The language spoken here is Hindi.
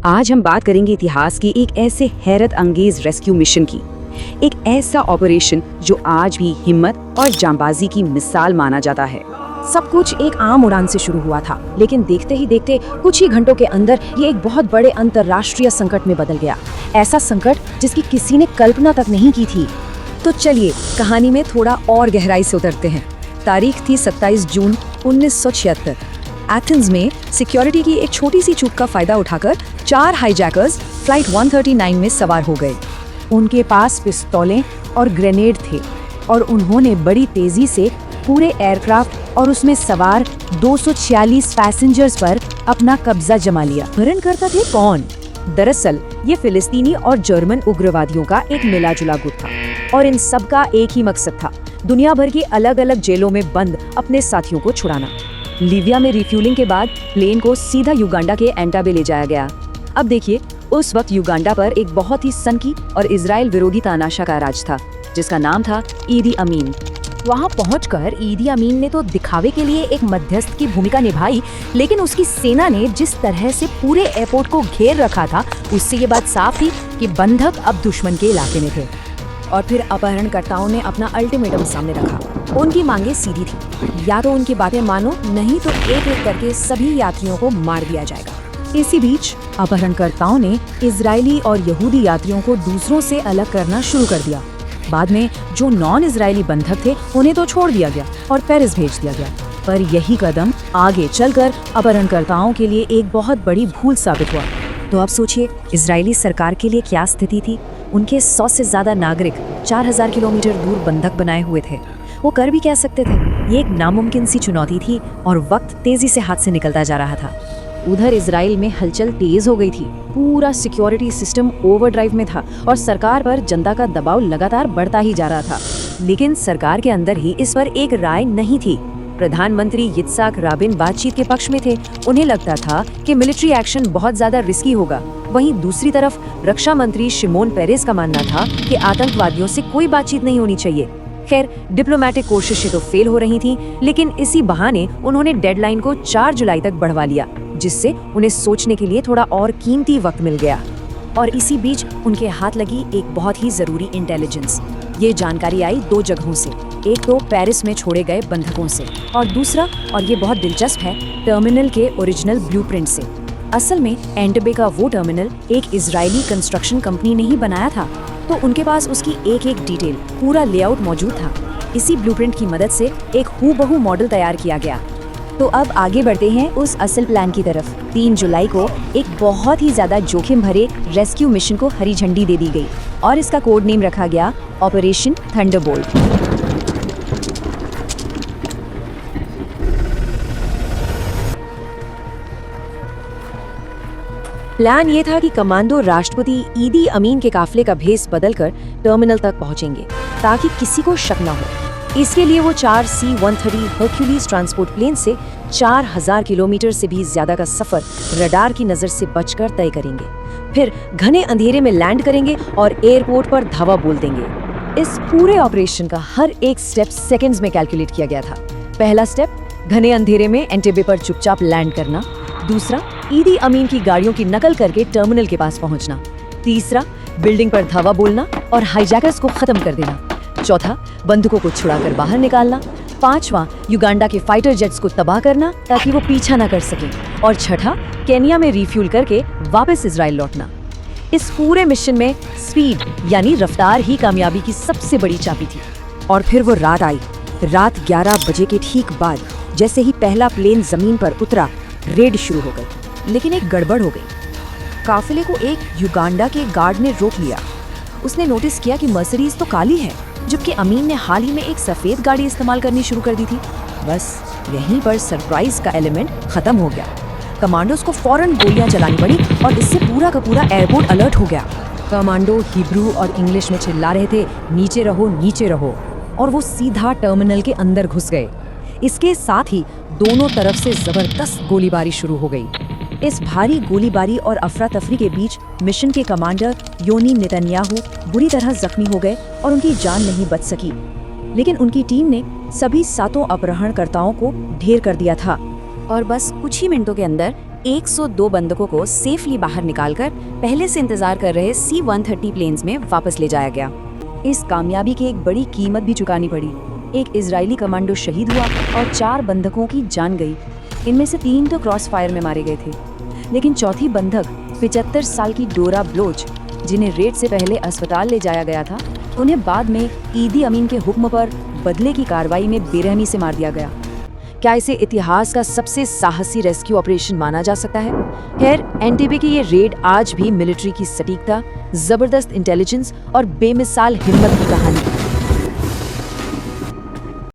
आज हम बात करेंगे इतिहास की एक ऐसे हैरत अंगेज रेस्क्यू मिशन की, एक ऐसा ऑपरेशन जो आज भी हिम्मत और जांबाजी की मिसाल माना जाता है। सब कुछ एक आम उड़ान से शुरू हुआ था, लेकिन देखते ही देखते कुछ ही घंटों के अंदर ये एक बहुत बड़े अंतर्राष्ट्रीय संकट में बदल गया। ऐसा संकट जिसकी किसी ने कल्पना तक नहीं की थी। तो चलिए कहानी में थोड़ा और गहराई से उतरते हैं। तारीख थी 27 जून 1976। एथेंस में सिक्योरिटी की एक छोटी सी चूक का फायदा उठाकर 4 हाईजैकर्स फ्लाइट 139 में सवार हो गए। उनके पास पिस्तौलें और ग्रेनेड थे और उन्होंने बड़ी तेजी से पूरे एयरक्राफ्ट और उसमें सवार 246 पैसेंजर्स पर अपना कब्जा जमा लिया। अपहरणकर्ता थे कौन? दरअसल ये फिलिस्तीनी और जर्मन उग्रवादियों का एक मिला-जुला गुट था और इन सब का एक ही मकसद था, दुनिया भर की अलग अलग जेलों में बंद अपने साथियों को छुड़ाना। लीबिया में रिफ्यूलिंग के बाद प्लेन को सीधा युगांडा के एंटाबे ले जाया गया। अब देखिए, उस वक्त युगांडा पर एक बहुत ही सनकी और इजराइल विरोधी तानाशाह का राज था, जिसका नाम था ईदी अमीन। वहां पहुंचकर ईदी अमीन ने तो दिखावे के लिए एक मध्यस्थ की भूमिका निभाई, लेकिन उसकी सेना ने जिस तरह से पूरे एयरपोर्ट को घेर रखा था, उससे ये बात साफ थी कि बंधक अब दुश्मन के इलाके में थे। और फिर अपहरणकर्ताओं ने अपना अल्टीमेटम सामने रखा। उनकी मांगे सीधी थी, या तो उनकी बातें मानो, नहीं तो एक एक करके सभी यात्रियों को मार दिया जाएगा। इसी बीच अपहरणकर्ताओं ने इजरायली और यहूदी यात्रियों को दूसरों से अलग करना शुरू कर दिया। बाद में जो नॉन इजरायली बंधक थे उन्हें तो छोड़ दिया गया और पेरिस भेज दिया गया। पर यही कदम आगे चलकर अपहरणकर्ताओं के लिए एक बहुत बड़ी भूल साबित हुआ। तो अब सोचिए, इजरायली सरकार के लिए क्या स्थिति थी। उनके 100 से ज्यादा नागरिक 4000 किलोमीटर दूर बंधक बनाए हुए थे। वो कर भी क्या सकते थे? ये एक नामुमकिन सी चुनौती थी और वक्त तेजी से हाथ से निकलता जा रहा था। उधर इजराइल में हलचल तेज हो गई थी। पूरा सिक्योरिटी सिस्टम ओवरड्राइव में था और सरकार पर जनता का दबाव लगातार बढ़ता ही जा रहा था। लेकिन सरकार के अंदर ही इस पर एक राय नहीं थी। प्रधानमंत्री यित्साक राबिन बातचीत के पक्ष में थे। उन्हें लगता था कि मिलिट्री एक्शन बहुत ज्यादा रिस्की होगा। वहीं दूसरी तरफ रक्षा मंत्री शिमोन पेरेस का मानना था कि आतंकवादियों से कोई बातचीत नहीं होनी चाहिए। खैर, डिप्लोमेटिक कोशिशें तो फेल हो रही थीं, लेकिन इसी बहाने उन्होंने डेडलाइन को 4 जुलाई तक बढ़वा लिया, जिससे उन्हें सोचने के लिए थोड़ा और कीमती वक्त मिल गया। और इसी बीच उनके हाथ लगी एक बहुत ही जरूरी इंटेलिजेंस। ये जानकारी आई 2 जगहों से। एक तो पेरिस में छोड़े गए बंधकों से, और दूसरा, और ये बहुत दिलचस्प है, टर्मिनल के ओरिजिनल ब्लूप्रिंट से। असल में एंटबे का वो टर्मिनल एक इजरायली कंस्ट्रक्शन कंपनी ने ही बनाया था, तो उनके पास उसकी एक एक डिटेल, पूरा लेआउट मौजूद था। इसी ब्लूप्रिंट की मदद से एक हूबहू मॉडल तैयार किया गया। तो अब आगे बढ़ते हैं उस असल प्लान की तरफ। 3 जुलाई को एक बहुत ही ज्यादा जोखिम भरे रेस्क्यू मिशन को हरी झंडी दे दी गई और इसका कोड नेम रखा गया ऑपरेशन थंडरबोल्ट। प्लान ये था कि कमांडो राष्ट्रपति ईदी अमीन के काफिले का भेस बदलकर टर्मिनल तक पहुंचेंगे ताकि किसी को शक न हो। इसके लिए वो 4 C-130 हर्क्यूलिस ट्रांसपोर्ट प्लेन से 4000 किलोमीटर से भी ज्यादा का सफर रडार की नजर से बचकर तय करेंगे। फिर घने अंधेरे में लैंड करेंगे और एयरपोर्ट पर धावा बोल देंगे। इस पूरे ऑपरेशन का हर एक स्टेप सेकंड्स में कैलकुलेट किया गया था। पहला स्टेप, घने अंधेरे में एंटेबे पर चुपचाप लैंड करना। दूसरा, ईदी अमीन की गाड़ियों की नकल करके टर्मिनल के पास पहुंचना। तीसरा, बिल्डिंग पर धावा बोलना और हाईजैकर्स को खत्म कर देना। चौथा, बंदूकों को छुड़ाकर बाहर निकालना। पांचवा, युगांडा के फाइटर जेट्स को तबाह करना ताकि वो पीछा न कर सके। और छठा, केनिया में रिफ्यूल करके वापस इजराइल लौटना। इस पूरे मिशन में स्पीड यानी रफ्तार ही कामयाबी की सबसे बड़ी चाबी थी। और फिर वो रात आई। रात 11 बजे के ठीक बाद जैसे ही पहला प्लेन जमीन पर उतरा, रेड शुरू हो गई। लेकिन एक गड़बड़ हो गई। काफिले को एक युगांडा के गार्ड ने रोक लिया। उसने नोटिस किया कि मर्सिडीज तो काली है, जबकि अमीन ने हाल ही में एक सफेद गाड़ी इस्तेमाल करनी शुरू कर दी थी। बस यहीं पर सरप्राइज का एलिमेंट खत्म हो गया। कमांडोज को फौरन गोलियां चलानी पड़ी और इससे पूरा का पूरा एयरपोर्ट अलर्ट हो गया। कमांडो हिब्रू और इंग्लिश में चिल्ला रहे थे, नीचे रहो, नीचे रहो, और वो सीधा टर्मिनल के अंदर घुस गए। इसके साथ ही दोनों तरफ से जबरदस्त गोलीबारी शुरू हो गई। इस भारी गोलीबारी और अफरा तफरी के बीच मिशन के कमांडर योनी नेतन्याहू बुरी तरह जख्मी हो गए और उनकी जान नहीं बच सकी। लेकिन उनकी टीम ने सभी 7 अपहरणकर्ताओं को ढेर कर दिया था और बस कुछ ही मिनटों के अंदर 102 बंधकों को सेफली बाहर निकालकर पहले से इंतजार कर रहे C-130 प्लेन्स में वापस ले जाया गया। इस कामयाबी की एक बड़ी कीमत भी चुकानी पड़ी। एक इजरायली कमांडो शहीद हुआ और 4 बंधकों की जान गई। इनमें से 3 तो क्रॉस फायर में मारे गए थे, लेकिन चौथी बंधक 75 साल की डोरा ब्लोच, जिन्हें रेड से पहले अस्पताल ले जाया गया था, उन्हें बाद में ईदी अमीन के हुक्म पर बदले की कार्रवाई में बेरहमी से मार दिया गया। क्या इसे इतिहास का सबसे साहसी रेस्क्यू ऑपरेशन माना जा सकता है? खैर, एनटीबी की ये रेड आज भी मिलिट्री की सटीकता, जबरदस्त इंटेलिजेंस और बेमिसाल हिम्मत की कहानी है।